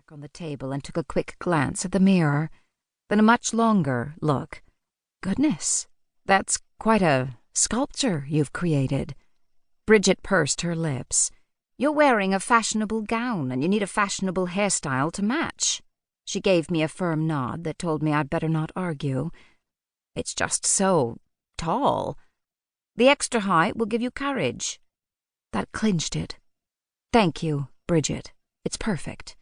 back on the table and took a quick glance at the mirror, then a much longer look. Goodness, that's quite a sculpture you've created. Bridget pursed her lips. You're wearing a fashionable gown, and you need a fashionable hairstyle to match. She gave me a firm nod that told me I'd better not argue. It's just so tall. The extra height will give you courage. That clinched it. Thank you, Bridget. It's perfect.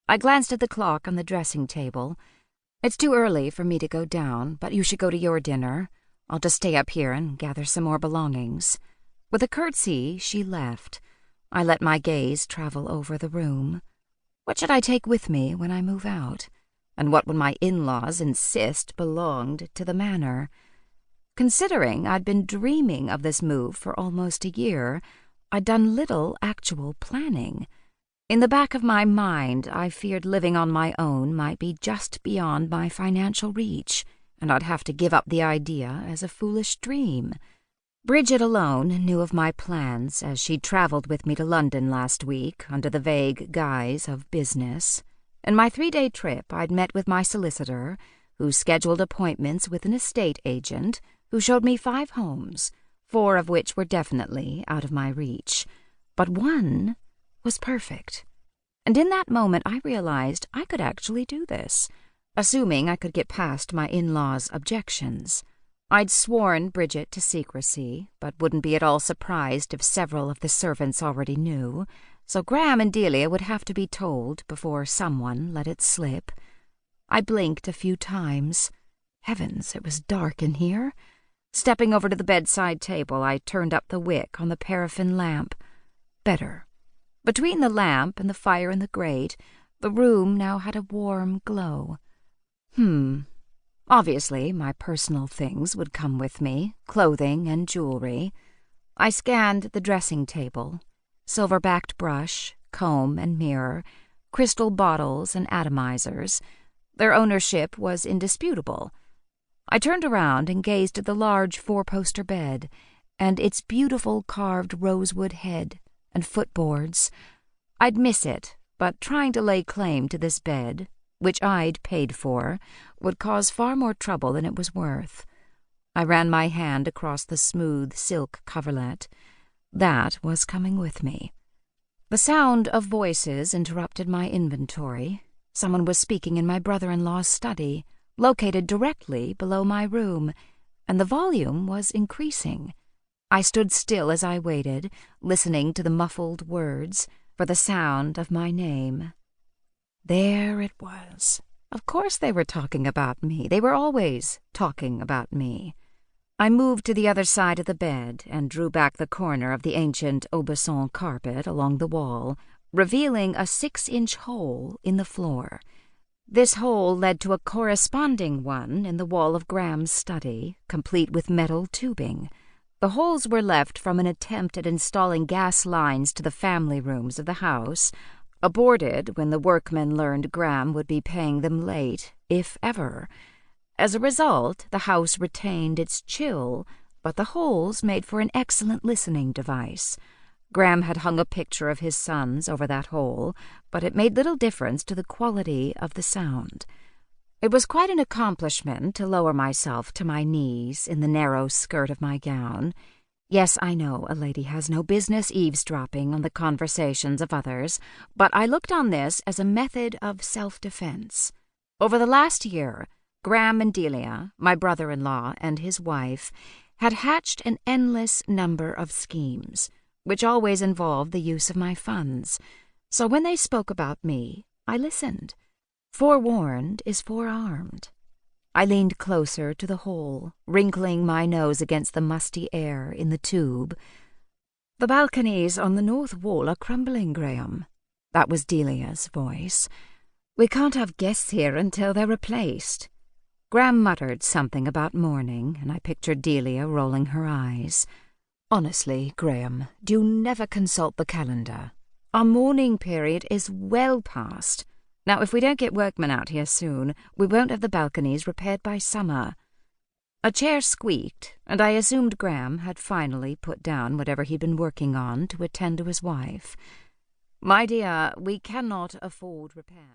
I glanced at the clock on the dressing table. It's too early for me to go down, but you should go to your dinner. I'll just stay up here and gather some more belongings. With a curtsy, she left. I let my gaze travel over the room. What should I take with me when I move out? And what would my in-laws insist belonged to the manor? Considering I'd been dreaming of this move for almost a year, I'd done little actual planning. In the back of my mind, I feared living on my own might be just beyond my financial reach, and I'd have to give up the idea as a foolish dream. Bridget alone knew of my plans as she traveled with me to London last week under the vague guise of business. In my 3-day trip, I'd met with my solicitor, who scheduled appointments with an estate agent, who showed me 5 homes, 4 of which were definitely out of my reach. But one was perfect. And in that moment, I realized I could actually do this, assuming I could get past my in-laws' objections. I'd sworn Bridget to secrecy, but wouldn't be at all surprised if several of the servants already knew, so Graham and Delia would have to be told before someone let it slip. I blinked a few times. Heavens, it was dark in here. Stepping over to the bedside table, I turned up the wick on the paraffin lamp. Better. Between the lamp and the fire in the grate, the room now had a warm glow. Obviously, my personal things would come with me, clothing and jewelry. I scanned the dressing table. Silver-backed brush, comb and mirror, crystal bottles and atomizers. Their ownership was indisputable. I turned around and gazed at the large 4-poster bed and its beautiful carved rosewood head and footboards. I'd miss it, but trying to lay claim to this bed, which I'd paid for, would cause far more trouble than it was worth. I ran my hand across the smooth silk coverlet. That was coming with me. The sound of voices interrupted my inventory. Someone was speaking in my brother-in-law's study, located directly below my room, and the volume was increasing. I stood still as I waited, listening to the muffled words, for the sound of my name. There it was. Of course they were talking about me. They were always talking about me. I moved to the other side of the bed and drew back the corner of the ancient Aubusson carpet along the wall, revealing a 6-inch hole in the floor. This hole led to a corresponding one in the wall of Graham's study, complete with metal tubing. The holes were left from an attempt at installing gas lines to the family rooms of the house, aborted when the workmen learned Graham would be paying them late, if ever. As a result, the house retained its chill, but the holes made for an excellent listening device. Graham had hung a picture of his sons over that hole, but it made little difference to the quality of the sound. It was quite an accomplishment to lower myself to my knees in the narrow skirt of my gown. Yes, I know a lady has no business eavesdropping on the conversations of others, but I looked on this as a method of self-defense. Over the last year, Graham and Delia, my brother-in-law and his wife, had hatched an endless number of schemes, which always involved the use of my funds. So when they spoke about me, I listened. Forewarned is forearmed. I leaned closer to the hole, wrinkling my nose against the musty air in the tube. The balconies on the north wall are crumbling, Graham. That was Delia's voice. We can't have guests here until they're replaced. Graham muttered something about mourning, and I pictured Delia rolling her eyes. Honestly, Graham, do you never consult the calendar? Our mourning period is well past. Now, if we don't get workmen out here soon, we won't have the balconies repaired by summer. A chair squeaked, and I assumed Graham had finally put down whatever he'd been working on to attend to his wife. My dear, we cannot afford repair.